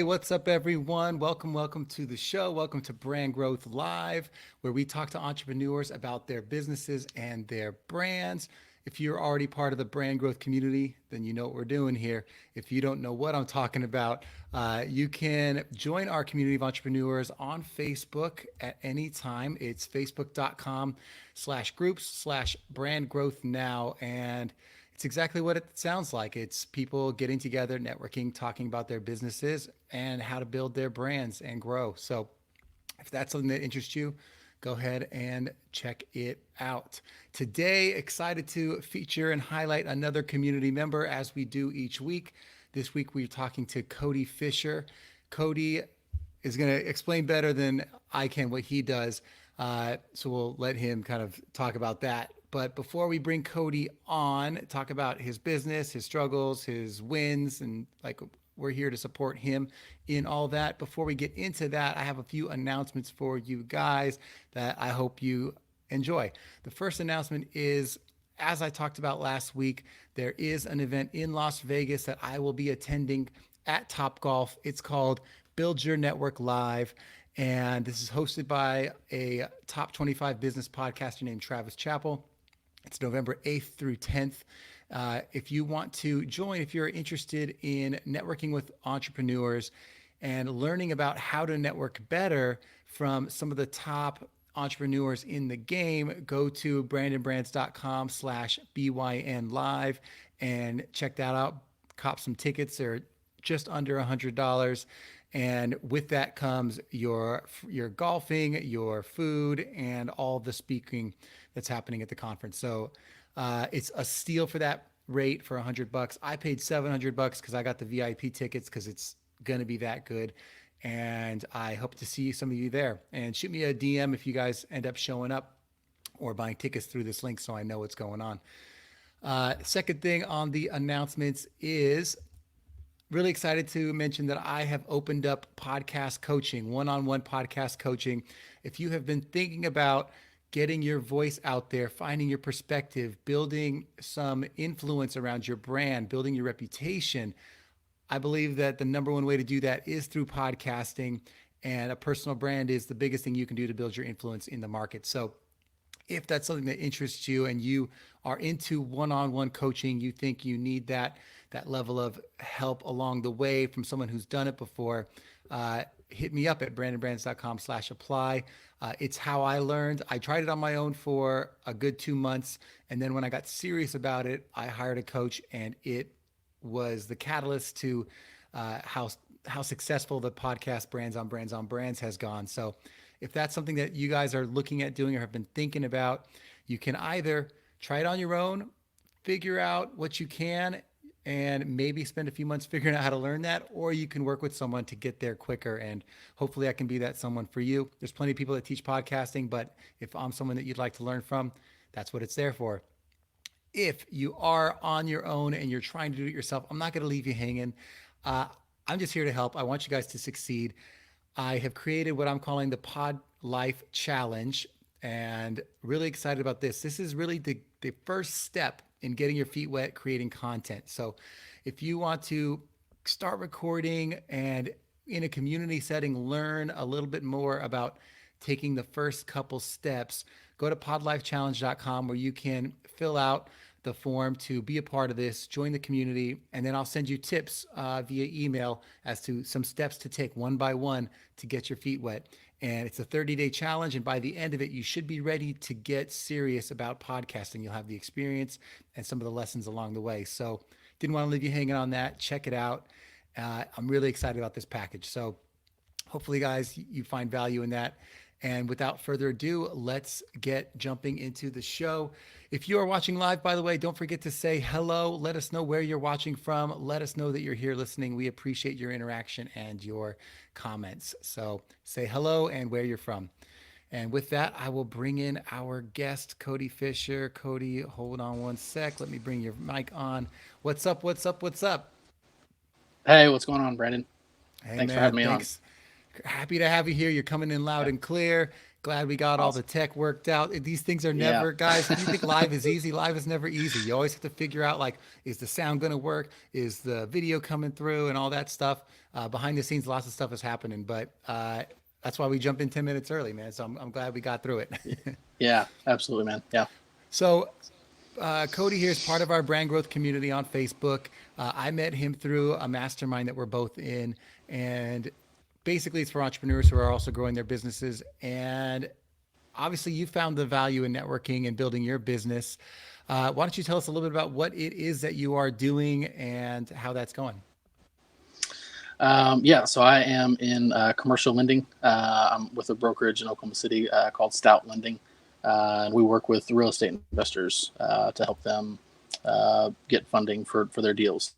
what's up, everyone? Welcome to the show. Welcome to Brand Growth Live, where we talk to entrepreneurs about their businesses and their brands. If you're already part of the brand growth community, then you know what we're doing here. If you don't know what I'm talking about, you can join our community of entrepreneurs on Facebook at any time. It's facebook.com/groups/brand growth now. And it's exactly what it sounds like. It's people getting together, networking, talking about their businesses and how to build their brands and grow. So if that's something that interests you, go ahead and check it out. Today, excited to feature and highlight another community member as we do each week. This week, we're talking to Codie Fisher. Codie is going to explain better than I can what he does. So we'll let him kind of talk about that. But before we bring Codie on, talk about his business, his struggles, his wins, and like we're here to support him in all that. Before we get into that, I have a few announcements for you guys that I hope you enjoy. The first announcement is, as I talked about last week, there is an event in Las Vegas that I will be attending at Topgolf. It's called Build Your Network Live. And this is hosted by a top 25 business podcaster named Travis Chappell. It's November 8th through 10th. If you want to join, if you're interested in networking with entrepreneurs and learning about how to network better from some of the top entrepreneurs in the game, go to brandonbrands.com/BYN live and check that out. Cop some tickets. They're just under $100. And with that comes your golfing, your food, and all the speaking that's happening at the conference. So it's a steal for that rate for $100. I paid $700 because I got the VIP tickets because it's going to be that good. And I hope to see some of you there. And shoot me a DM if you guys end up showing up or buying tickets through this link so I know what's going on. Second thing on the announcements is really excited to mention that I have opened up podcast coaching, one-on-one podcast coaching. If you have been thinking about getting your voice out there, finding your perspective, building some influence around your brand, building your reputation, I believe that the number one way to do that is through podcasting, and a personal brand is the biggest thing you can do to build your influence in the market. So if that's something that interests you and you are into one-on-one coaching, you think you need that level of help along the way from someone who's done it before, hit me up at brandonbrands.com/apply. It's how I learned. I tried it on my own for a good 2 months. And then when I got serious about it, I hired a coach, and it was the catalyst to how successful the podcast Brands on Brands has gone. So if that's something that you guys are looking at doing or have been thinking about, you can either try it on your own, figure out what you can, and maybe spend a few months figuring out how to learn that, or you can work with someone to get there quicker. And hopefully I can be that someone for you. There's plenty of people that teach podcasting, but if I'm someone that you'd like to learn from, that's what it's there for. If you are on your own and you're trying to do it yourself, I'm not going to leave you hanging. I'm just here to help. I want you guys to succeed. I have created what I'm calling the Pod Life Challenge, and really excited about this. This is really the first step in getting your feet wet, creating content. So if you want to start recording and in a community setting, learn a little bit more about taking the first couple steps, go to podlifechallenge.com where you can fill out the form to be a part of this, join the community, and then I'll send you tips via email as to some steps to take one by one to get your feet wet. And it's a 30-day challenge, and by the end of it, you should be ready to get serious about podcasting. You'll have the experience and some of the lessons along the way. So didn't want to leave you hanging on that. Check it out. I'm really excited about this package. So hopefully, guys, you find value in that. And without further ado, let's get jumping into the show. If you are watching live, by the way, don't forget to say hello. Let us know where you're watching from. Let us know that you're here listening. We appreciate your interaction and your comments. So say hello and where you're from. And with that, I will bring in our guest, Codie Fisher. Codie, hold on one sec. Let me bring your mic on. What's up? What's up? What's up? Hey, what's going on, Brandon? Hey, Thanks for man. having me on. Thanks. Happy to have you here. You're coming in loud Yeah. and clear. Glad we got all the Awesome. tech worked out. These things are Yeah. never, guys. If you think live is easy, live is never easy. You always have to figure out like, is the sound going to work? Is the video coming through and all that stuff? Behind the scenes, lots of stuff is happening, but that's why we jump in 10 minutes early, man. So I'm glad we got through it. Yeah, absolutely, man. Yeah. So Codie here is part of our brand growth community on Facebook. I met him through a mastermind that we're both in, and basically it's for entrepreneurs who are also growing their businesses. And obviously, you found the value in networking and building your business. Why don't you tell us a little bit about what it is that you are doing and how that's going? Yeah, so I am in commercial lending. I'm with a brokerage in Oklahoma City called Stout Lending. And we work with real estate investors to help them get funding for their deals.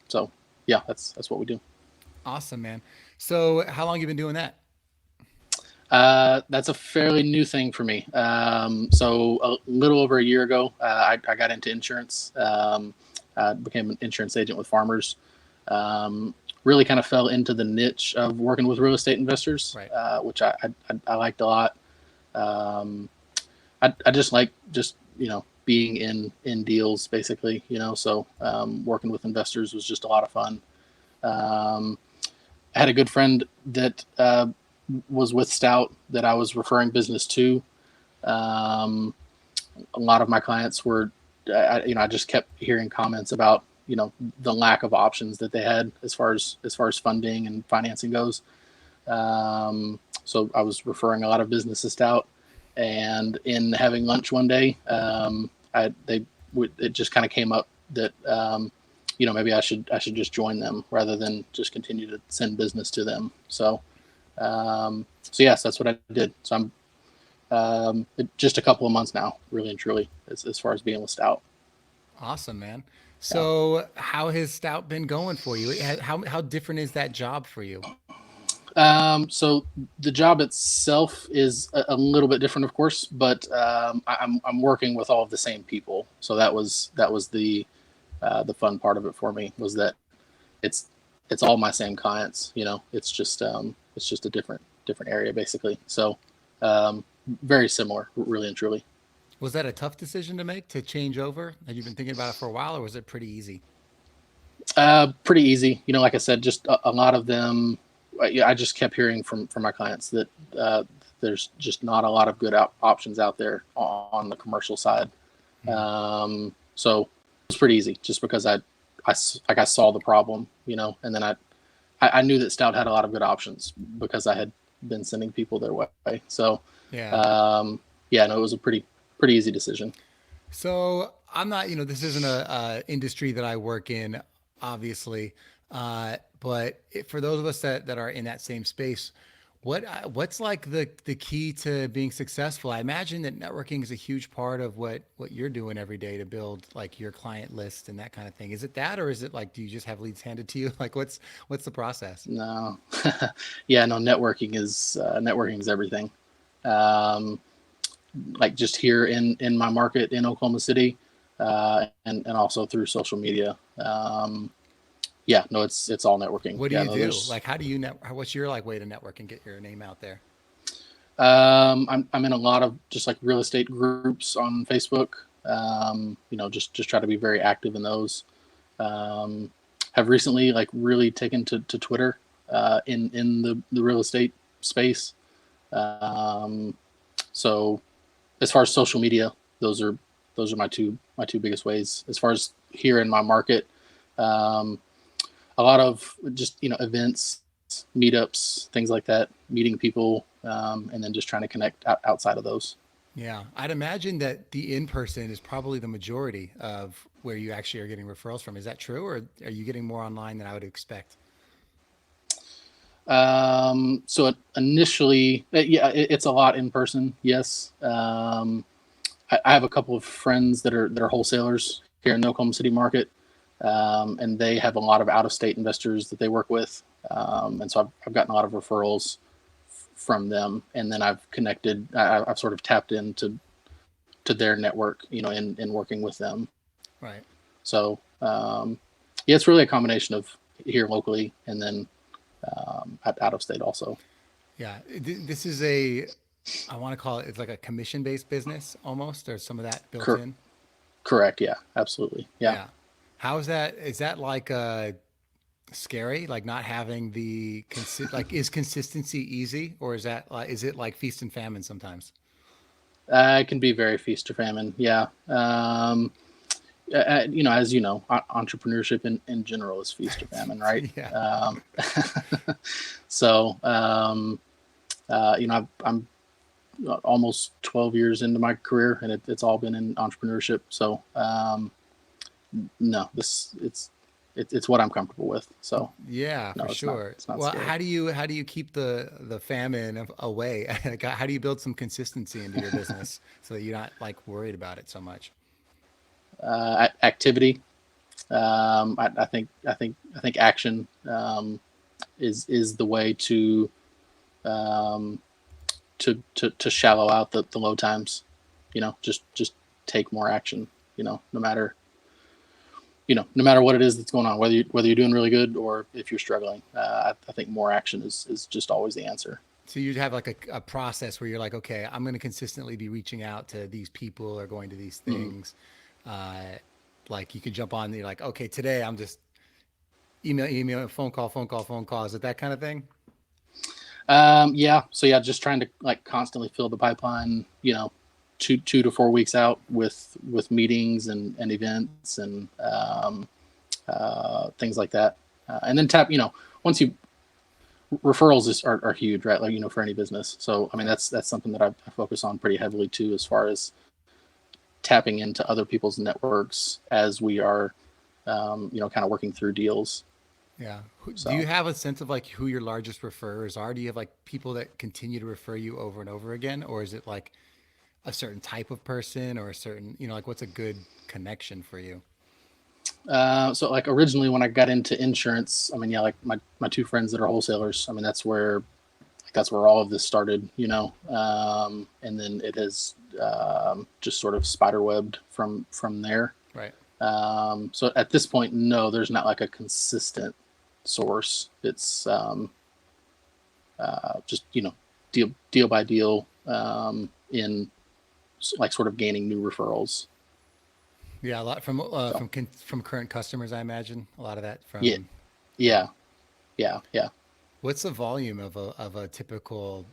So, yeah, that's what we do. Awesome, man. So, how long you been doing that? That's a fairly new thing for me. So a little over a year ago, I got into insurance. I became an insurance agent with farmers. Really kind of fell into the niche of working with real estate investors, Right. which I liked a lot. Um, I just like being in deals basically. So working with investors was just a lot of fun. Um, I had a good friend that was with Stout that I was referring business to. Um, a lot of my clients were, I just kept hearing comments about the lack of options that they had as far as funding and financing goes. So I was referring a lot of business to Stout, and in having lunch one day, it just kind of came up that maybe I should just join them rather than just continue to send business to them. So yes, that's what I did. So I'm just a couple of months now, really and truly, as far as being with Stout. Awesome, man. Yeah. So, how has Stout been going for you? How different is that job for you? So the job itself is a little bit different, of course, but I'm working with all of the same people. So that was the fun part of it for me, was that it's it's all my same clients. It's just a different area basically. So um, very similar, really and truly. Was that a tough decision to make to change over? Had you been thinking about it for a while, or was it pretty easy? Pretty easy. Like I said, just a lot of them. I just kept hearing from my clients that there's just not a lot of good options out there on the commercial side. Mm. So it's pretty easy, just because I saw the problem, and then I knew that Stout had a lot of good options because I had been sending people their way. So Yeah. yeah, no, it was a pretty easy decision. So I'm not, this isn't a industry that I work in, obviously. But for those of us that are in that same space, what's like the key to being successful? I imagine that networking is a huge part of what you're doing every day to build like your client list and that kind of thing. Is it that, or is it like, do you just have leads handed to you? Like, what's the process? No, yeah, no, networking is everything. Um, like just here in my market in Oklahoma City, and also through social media. Yeah, no, it's all networking. What do Yeah, you no, do? there's Like, how do you what's your like way to network and get your name out there? I'm in a lot of just like real estate groups on Facebook. Just try to be very active in those. Um, have recently like really taken to Twitter in the real estate space. Um, so as far as social media, those are my two biggest ways. As far as here in my market, um, a lot of just events, meetups, things like that, meeting people, and then just trying to connect outside of those. Yeah, I'd imagine that the in person is probably the majority of where you actually are getting referrals from. Is that true, or are you getting more online than I would expect? So initially, yeah, it's a lot in person. Yes. I have a couple of friends that are wholesalers here in the Oklahoma City market, and they have a lot of out of state investors that they work with, and so I've gotten a lot of referrals from them, and then I've connected. I've sort of tapped into their network, in working with them. Right. So yeah, it's really a combination of here locally and then out of state also. Yeah. This is a, I want to call it, it's like a commission based business almost, or some of that built Cor- in. Correct. Yeah, absolutely. Yeah. Yeah. How is that? Is that like scary? Like not having like is consistency easy, or is that like, is it like feast and famine sometimes? It can be very feast or famine. Yeah. As you know, entrepreneurship in general is feast or famine, right? Yeah. So, I'm almost 12 years into my career, and it's all been in entrepreneurship. So, no, it's what I'm comfortable with. So, Yeah, no, for sure. it's not Well, scary. how do you keep the famine away? Like, how do you build some consistency into your business so that you're not like worried about it so much? Activity. I think action is the way um, to shallow out the low times. Just take more action. No matter no matter what it is that's going on, whether you're doing really good or if you're struggling. I think more action is just always the answer. So you'd have like a process where you're like, okay, I'm going to consistently be reaching out to these people or going to these Mm-hmm. things. Uh, like you could jump on, you're like, okay, today I'm just email, phone call, phone call, phone call. Is it that kind of thing? Yeah. So yeah, just trying to like constantly fill the pipeline. 2 to 4 weeks out with meetings and events and things like that. And then once you referrals are huge, right? Like for any business. So I mean Right. that's something that I focus on pretty heavily too, as far as tapping into other people's networks as we are, kind of working through deals. Yeah. Do you So have a sense of like who your largest referrers are? Do you have like people that continue to refer you over and over again? Or is it like a certain type of person or a certain, like what's a good connection for you? so like originally when I got into insurance, I mean, yeah, like my two friends that are wholesalers. I mean, that's where all of this started, and then it has just sort of spiderwebbed from there. Right. So at this point, no, there's not like a consistent source. It's just deal by deal, in like sort of gaining new referrals. Yeah, a lot So from current customers, I imagine. A lot of that yeah, from yeah. yeah, yeah. What's the volume of a typical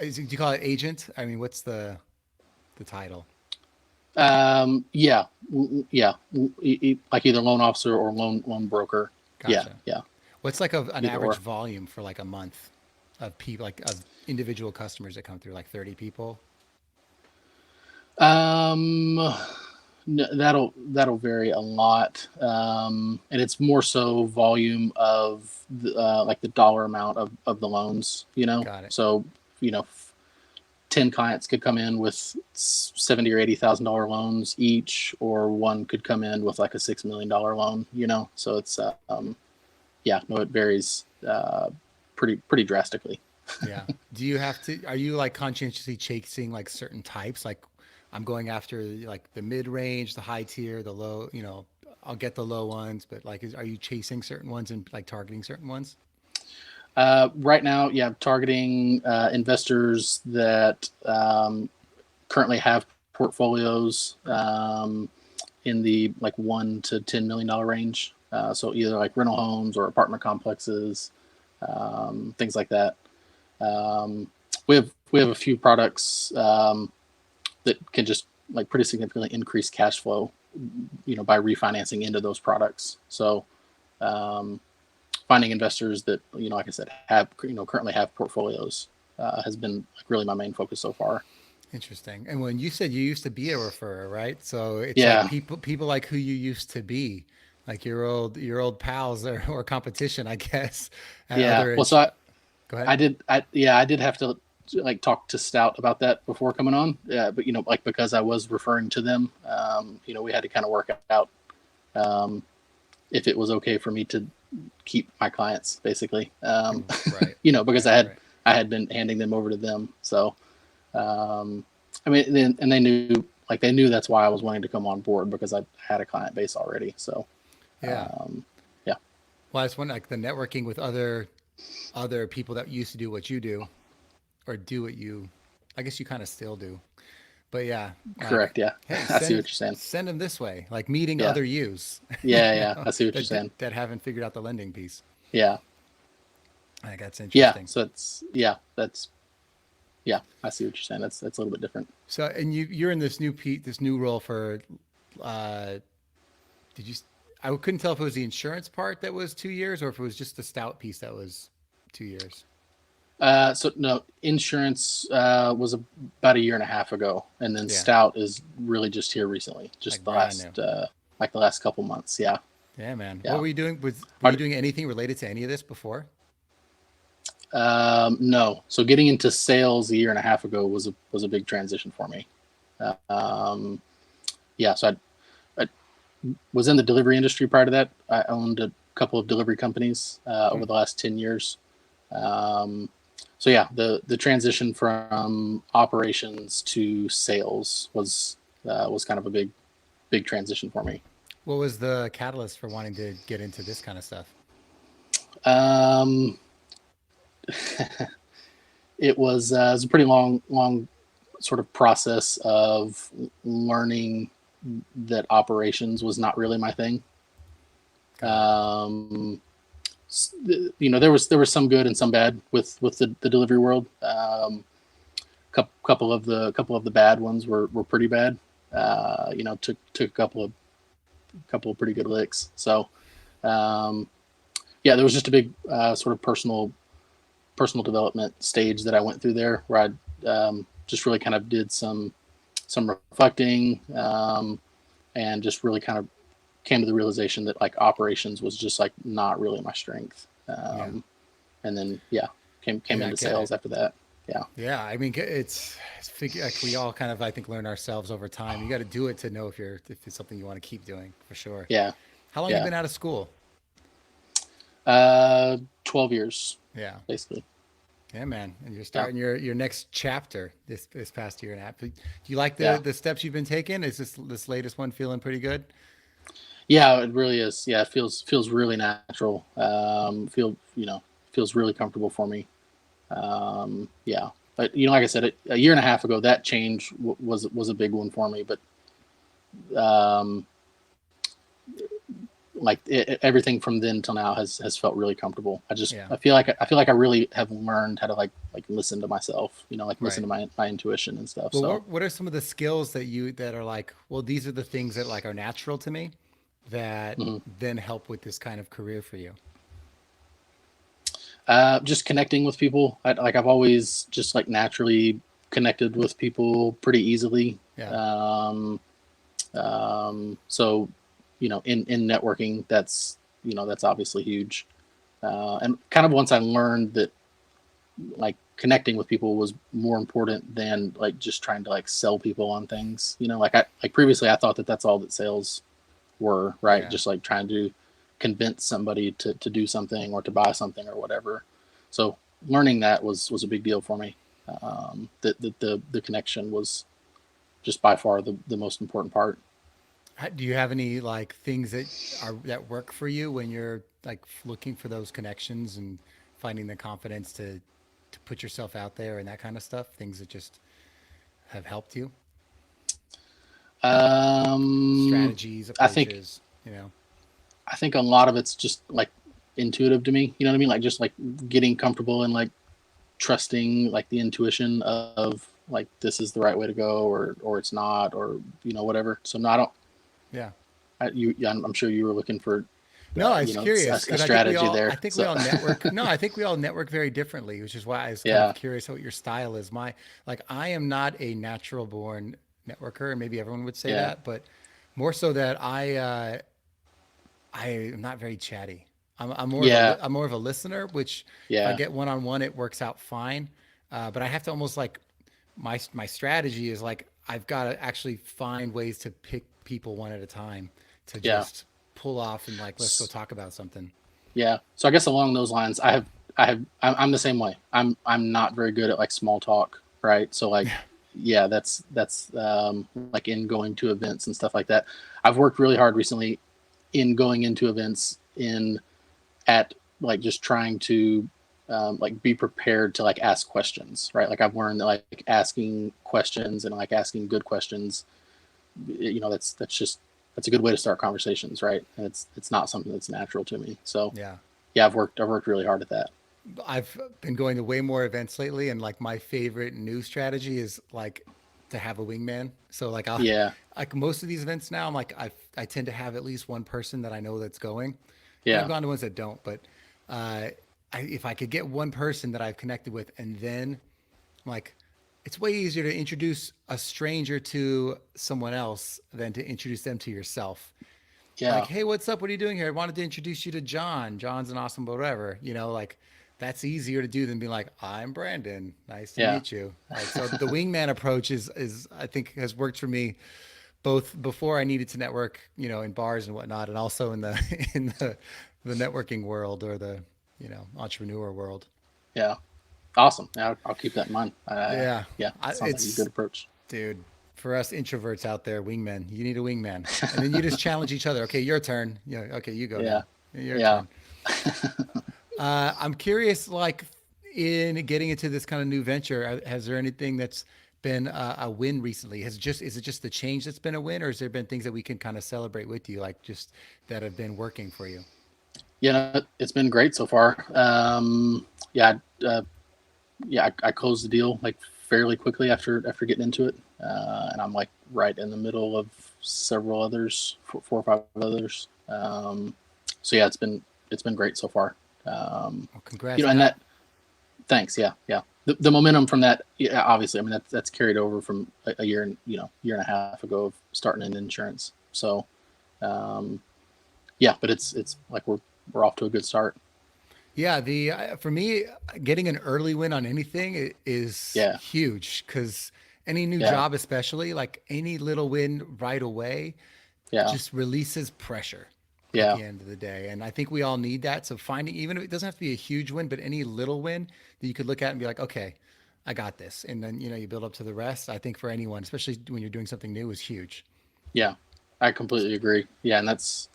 do you call it agent? I mean, what's the title? Yeah, yeah, like either loan officer or loan broker. Yeah, Gotcha. yeah, What's like an either average or. volume for like a month of people like of individual customers that come through like 30 people? Um, that'll vary a lot, and it's more so volume of like the dollar amount of the loans. Got it. So 10 clients could come in with 70 or $80,000 loans each, or one could come in with like a $6 million loan. So it's yeah, no, it varies pretty drastically. Yeah. Do you have to, are you like conscientiously chasing like certain types? Like I'm going after like the mid range, the high tier, the low, I'll get the low ones, but like, are you chasing certain ones and like targeting certain ones? Right now, yeah, I'm targeting investors that currently have portfolios in the like $1 to $10 million range. So either like rental homes or apartment complexes, things like that. We have a few products that can just like pretty significantly increase cash flow, by refinancing into those products. So um, finding investors that like I said, have currently have portfolios has been like really my main focus so far. Interesting. And when you said you used to be a referrer, right? So it's like Yeah, people like who you used to be, like your old pals or competition, I guess, at yeah. other Well, so go ahead. I did have to like talk to Stout about that before coming on. Yeah, but like because I was referring to them, we had to kind of work out um, if it was okay for me to keep my clients, basically. Right. Because Right. Right. I had been handing them over to them. So um, I mean, and they knew that's why I was wanting to come on board, because I had a client base already. So Yeah. um, yeah. Well, I just want like the networking with other other people that used to do what you do or do what you, I guess you kind of still do. But yeah, like, Correct. Yeah. hey, I see what send you're saying. send them this way, like meeting Yeah. other yous, Yeah. Yeah. I see what you're that saying. that haven't figured out the lending piece. Yeah. Like that's Yeah. interesting. So it's, yeah, that's, yeah, I see what you're saying. That's a little bit different. So, and you're in this this new role for, uh, did you? I couldn't tell if it was the insurance part that was 2 years or if it was just the stout piece that was 2 years. So no, insurance was about a year and a half ago, and then Yeah, stout is really just here recently, just like brand new. the last couple months. Yeah, Yeah, man. What yeah. were you doing? Were you Are, doing anything related to any of this before? no, so getting into sales a year and a half ago was a big transition for me. Um, yeah, so I was in the delivery industry prior to that. I owned a couple of delivery companies Hmm. over the last 10 years. Um, so yeah, the transition from operations to sales was kind of a big transition for me. What was the catalyst for wanting to get into this kind of stuff? Um, it was a pretty long sort of process of learning that operations was not really my thing. Got it. Um, there was some good and some bad with the delivery world. Couple of the bad ones were pretty bad. Took a couple of pretty good licks. So um, yeah, there was just a big sort of personal development stage that I went through there, where I just really kind of did some reflecting, and just really kind of came to the realization that like operations was just like not really my strength. Yeah. And then yeah, came Yeah, I into get it. sales after that. Yeah, Yeah, I mean, like we all kind of, I think, learn ourselves over time. You got to do it to know if it's something you want to keep doing for sure. yeah, How long you yeah. been out of school? 12 years Yeah, basically. yeah, man. And you're Yeah, starting your next chapter this past year and a half. Do you like yeah, the steps you've been taking? Is this latest one feeling pretty good? yeah. It really is. Yeah, it feels really natural. Feels really comfortable for me. Yeah, but like I said, a year and a half ago, that change was a big one for me. But um, everything from then till now has felt really comfortable. Yeah, I feel like I really have learned how to like listen to myself. Like listen right. to my intuition and stuff. Well, So what are some of the skills that are like, well, these are the things that like are natural to me that mhm. then help with this kind of career for you? Just connecting with people. I've always just like naturally connected with people pretty easily. Yeah, So in networking, that's obviously huge. And kind of once I learned that like connecting with people was more important than like just trying to like sell people on things. Like previously I thought that that's all that sales were, right? yeah. Just like trying to convince somebody to do something or to buy something or whatever. So learning that was a big deal for me. The connection was just by far the most important part. Do you have any like things that work for you when you're like looking for those connections and finding the confidence to put yourself out there and that kind of stuff? Things that just have helped you, Um, strategies, I think approaches, you know? I think a lot of it's just like intuitive to me. You know what I mean? Like just like getting comfortable and like trusting like the intuition of like this is the right way to go or it's not or whatever. So no, I don't. Yeah. Yeah, I'm sure you were looking for No, I was curious a because strategy I there. think we So all network. No, I think we all network very differently, which is why I was kind of yeah, curious what your style is. Like, I am not a natural born networker, and maybe everyone would say yeah, that, but more so that I am not very chatty. yeah, I'm more of a listener, which if I yeah, get one on one, it works out fine. But I have to almost like my strategy is like I've got to actually find ways to pick people one at a time to yeah. just pull off and like let's go talk about something. Yeah. So I guess along those lines, I'm the same way. I'm not very good at like small talk, right? So like, yeah, that's like in going to events and stuff like that. I've worked really hard recently in going into events in at like just trying to like be prepared to like ask questions, right? Like I've learned that like asking questions and like asking good questions, that's a good way to start conversations, right? And it's not something that's natural to me. So Yeah. yeah, I've worked really hard at that. I've been going to way more events lately, and like my favorite new strategy is like to have a wingman. So like I'll Yeah, like most of these events now, I'm like I tend to have at least one person that I know that's going, and I've yeah, gone to ones that don't. But uh, if I could get one person that I've connected with, and then like it's way easier to introduce a stranger to someone else than to introduce them to yourself. Like, yeah, hey, what's up? What are you doing here? I wanted to introduce you to John. John's an awesome whatever. Like that's easier to do than be like, I'm Brandon. Nice to yeah. meet you. Like, so the wingman approach is I think has worked for me both before I needed to network, in bars and whatnot, and also in the in the networking world or the entrepreneur world. Yeah. Awesome. Yeah, I'll keep that in mind. Yeah, Yeah, sounds like a good it's approach. dude. For us introverts out there, wingmen, you need a wingman, and then you just challenge each other. Okay, your turn. Yeah. Okay, you go Yeah, now. Your yeah. turn. I'm curious, like in getting into this kind of new venture, has there anything that's been a win recently? Is it just the change that's been a win, or has there been things that we can kind of celebrate with you, like just that have been working for you? Yeah, no, it's been great so far. Yeah, I closed the deal like fairly quickly after getting into it, and I'm like right in the middle of several others, four or five others. So yeah, it's been great so far. Um, Well, congrats. and Now, that thanks. Yeah, yeah. The momentum from that, yeah, obviously, I mean that's carried over from a year and year and a half ago of starting in insurance. So um, yeah, but it's like we're off to a good start. yeah, the for me, getting an early win on anything is Yeah, huge because any new yeah, job, especially like any little win right away, yeah, just releases pressure at yeah, the end of the day. And I think we all need that. So finding, even if it doesn't have to be a huge win, but any little win that you could look at and be like, okay, I got this. And then, you build up to the rest. I think for anyone, especially when you're doing something new, is huge. yeah. I completely agree. Yeah, and that's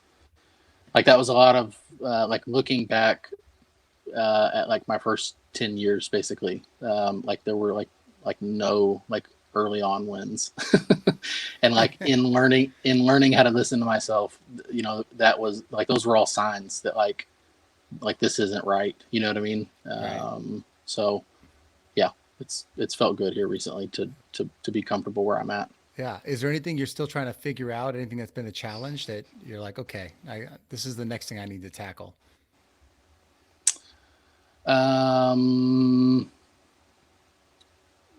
like that was a lot of like looking back at like my first 10 years, basically. Like there were like no like early on wins, and like in learning how to listen to myself, that was like those were all signs that like this isn't right. You know what I mean? Right. So yeah, it's felt good here recently to be comfortable where I'm at. Yeah. Is there anything you're still trying to figure out? Anything that's been a challenge that you're like, okay, this is the next thing I need to tackle? Um,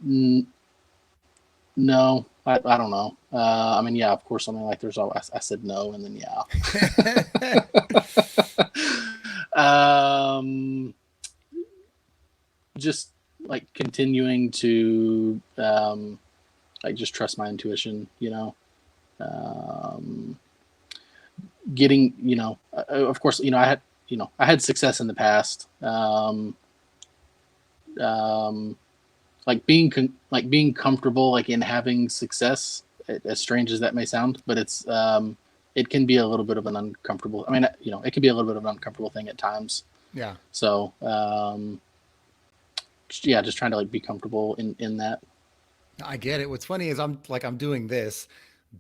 n- no, I don't know. I mean, yeah, of course. Something like there's always. I said no, and then yeah. um, just like continuing to like just trust my intuition. Um, getting of course I had success in the past. Um, like being comfortable like in having success, as strange as that may sound, but it can be a little bit of an uncomfortable, I mean, it can be a little bit of an uncomfortable thing at times. Yeah. So yeah, just trying to like be comfortable in that. I get it. What's funny is I'm doing this.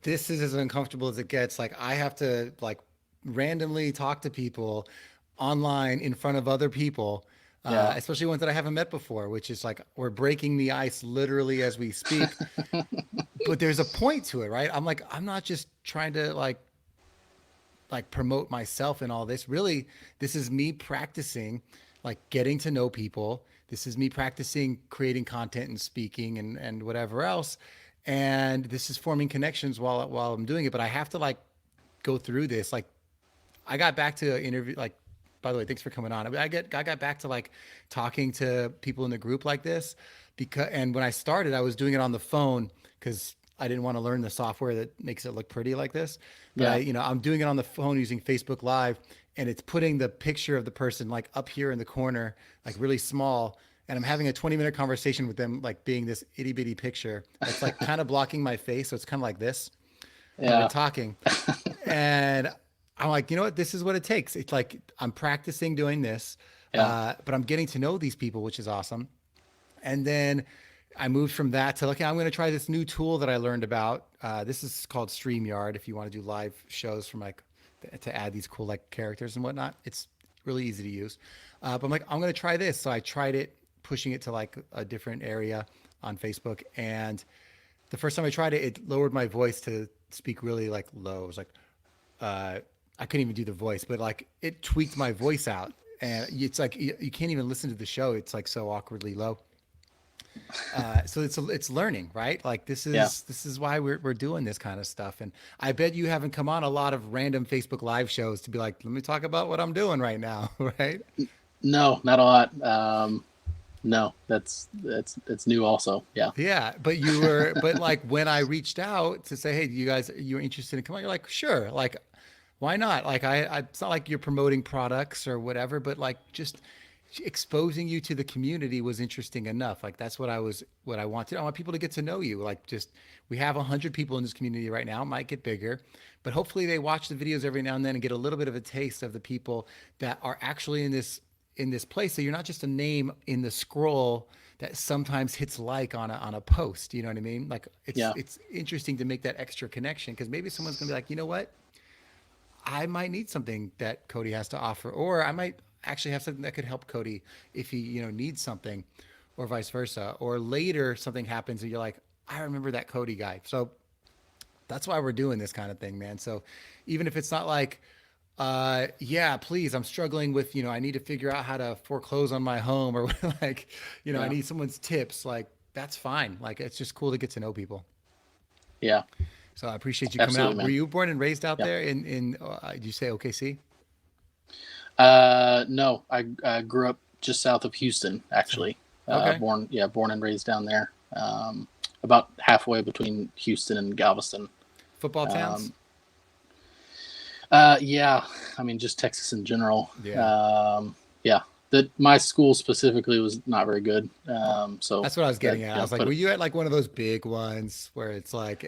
This is as uncomfortable as it gets. Like I have to like randomly talk to people online in front of other people, Yeah. especially ones that I haven't met before, which is like we're breaking the ice literally as we speak. But there's a point to it, right? I'm like, I'm not just trying to like promote myself in all this. Really, this is me practicing like getting to know people. This is me practicing creating content and speaking and whatever else. And this is forming connections while I'm doing it. But I have to like go through this. Like I got back to interview like by the way, thanks for coming on. I got back to like talking to people in the group like this because and when I started, I was doing it on the phone because I didn't want to learn the software that makes it look pretty like this. But Yeah. I'm doing it on the phone using Facebook Live and it's putting the picture of the person like up here in the corner, like really small. And I'm having a 20-minute conversation with them, like being this itty bitty picture that's like kind of blocking my face. So it's kind of like this. And we're Yeah. talking. And I'm like, you know what? This is what it takes. It's like I'm practicing doing this. Yeah. But I'm getting to know these people, which is awesome. And then I moved from that to, okay, I'm going to try this new tool that I learned about. This is called StreamYard. If you want to do live shows from like, to add these cool like characters and whatnot, it's really easy to use. But I'm like, I'm going to try this. So I tried it, pushing it to like a different area on Facebook. And the first time I tried it, it lowered my voice to speak really like low. It was like, uh, I couldn't even do the voice, but like it tweaked my voice out. And it's like you can't even listen to the show. It's like so awkwardly low. So it's learning, right? Like Yeah. this is why we're doing this kind of stuff. And I bet you haven't come on a lot of random Facebook live shows to be like, let me talk about what I'm doing right now, right? No, not a lot. No, that's new also. Yeah. Yeah, but like when I reached out to say, hey, you guys, you're interested in coming, you're like, sure, like, why not? Like, it's not like you're promoting products or whatever, but like just exposing you to the community was interesting enough. Like that's what I wanted. I want people to get to know you. Like just, we have 100 people in this community right now, it might get bigger, but hopefully they watch the videos every now and then and get a little bit of a taste of the people that are actually in this place. So you're not just a name in the scroll that sometimes hits like on a post. You know what I mean? Like Yeah. it's interesting to make that extra connection because maybe someone's gonna be like, you know what? I might need something that Codie has to offer, or I might actually have something that could help Codie if he, needs something, or vice versa. Or later something happens and you're like, I remember that Codie guy. So that's why we're doing this kind of thing, man. So even if it's not like, yeah, please, I'm struggling with, I need to figure out how to foreclose on my home or like, I Yeah. need someone's tips. Like, that's fine. Like, it's just cool to get to know people. Yeah. So I appreciate you coming Absolutely, out. Were man. you born and raised out Yeah. there did you say OKC? No, I grew up just south of Houston, So, actually. okay. Born and raised down there. About halfway between Houston and Galveston. Football towns? Um, yeah, I mean, just Texas in general. Yeah. Yeah, my school specifically was not very good. So That's what I was that, getting at. I was like, were you at like one of those big ones where it's like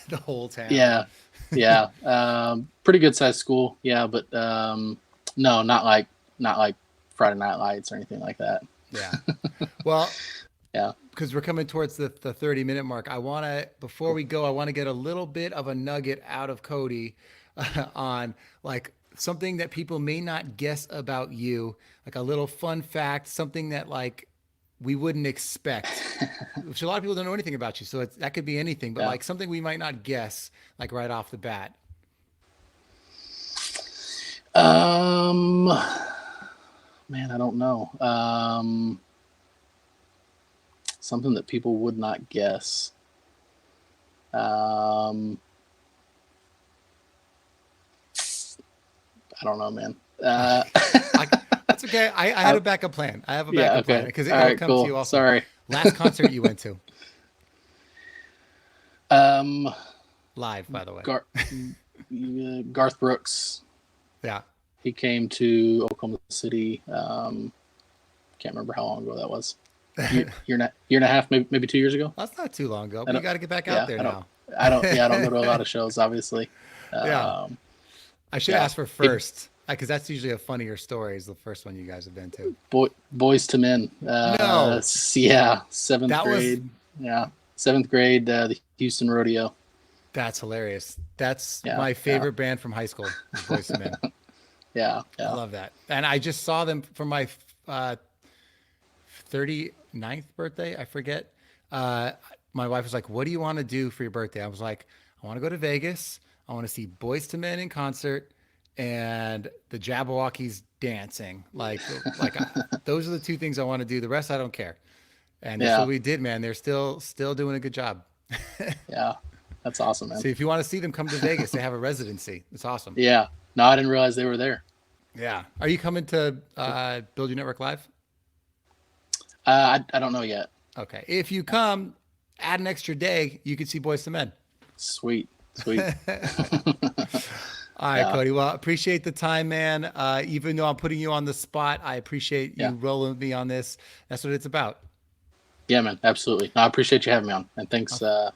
the whole town? yeah, yeah, pretty good sized school. Yeah, but no, not like Friday Night Lights or anything like that. Yeah. Well, Yeah, because we're coming towards the 30-minute mark, before cool. we go, I want to get a little bit of a nugget out of Codie on like something that people may not guess about you, like a little fun fact, something that like we wouldn't expect, which a lot of people don't know anything about you. So that could be anything, but Yeah. like something we might not guess, like right off the bat. Um, man, I don't know. Something that people would not guess. Um, I don't know, man. I, that's okay. I had I, a backup plan. I have a yeah. backup plan Okay. because All it'll right. come to Cool. you also. Sorry. Last concert you went to Um, live, by the way. Gar- Garth Brooks. Yeah. He came to Oklahoma City. Can't remember how long ago that was. Year and a half, maybe 2 years ago. That's not too long ago, I but you don't. got to get back out Yeah. there now. Yeah. I don't go to a lot of shows, obviously. Yeah. Um, I should yeah. ask for It, first because that's usually a funnier story is the first one you guys have been to. Boys to Men. No, Yeah. Seventh that was, grade. Yeah. Seventh grade. The Houston Rodeo. that's hilarious. That's Yeah. my Yeah. favorite band from high school, was Boyz II Men. Yeah. I Yeah. love that. And I just saw them for my uh, 39th birthday. I forget. Uh, my wife was like, what do you want to do for your birthday? I was like, I want to go to Vegas. I want to see Boyz II Men in concert and the Jabberwockies dancing. Those are the two things I want to do. The rest I don't care. And that's what Yeah. we did, man. They're still doing a good job. Yeah. That's awesome, man. So if you want to see them, come to Vegas. They have a residency. It's awesome. Yeah. No, I didn't realize they were there. Yeah. Are you coming to Build Your Network Live? I don't know yet. Okay. If you come, add an extra day, you can see Boyz II Men. Sweet. Sweet. All right, Yeah. Codie. Well, appreciate the time, man. Even though I'm putting you on the spot, I appreciate you Yeah. rolling with me on this. That's what it's about. Yeah, man. Absolutely. No, I appreciate you having me on, and thanks for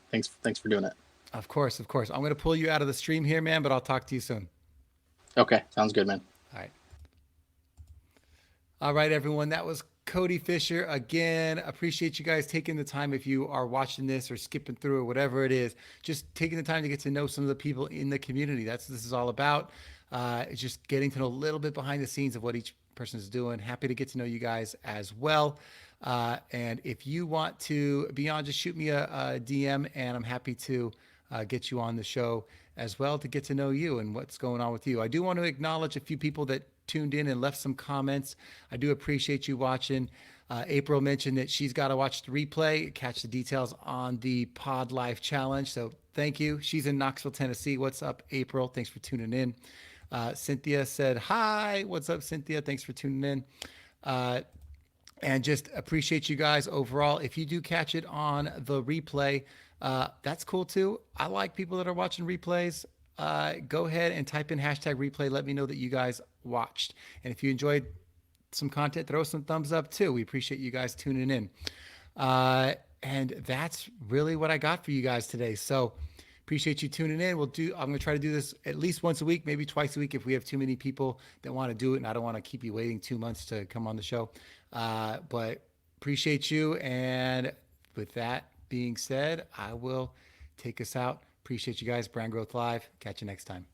doing it. Of course, of course. I'm going to pull you out of the stream here, man, but I'll talk to you soon. Okay. Sounds good, man. All right. All right, everyone. That was Cody Fisher. Again, appreciate you guys taking the time. If you are watching this or skipping through or whatever it is, just taking the time to get to know some of the people in the community. That's what this is all about. It's just getting to know a little bit behind the scenes of what each person is doing. Happy to get to know you guys as well. And if you want to be on, just shoot me a DM, and I'm happy to get you on the show as well to get to know you and what's going on with you. I do want to acknowledge a few people that tuned in and left some comments. I do appreciate you watching. April mentioned that she's got to watch the replay, catch the details on the Pod Life Challenge. So thank you. She's in Knoxville, Tennessee. What's up, April? Thanks for tuning in. Cynthia said, hi. What's up, Cynthia? Thanks for tuning in. And just appreciate you guys overall. If you do catch it on the replay, that's cool too. I like people that are watching replays. Go ahead and type in hashtag replay. Let me know that you guys watched. And if you enjoyed some content, throw some thumbs up too. We appreciate you guys tuning in. And that's really what I got for you guys today. So appreciate you tuning in. I'm going to try to do this at least once a week, maybe twice a week if we have too many people that want to do it. And I don't want to keep you waiting 2 months to come on the show. But appreciate you. And with that being said, I will take us out. Appreciate you guys. Brand Growth Live. Catch you next time.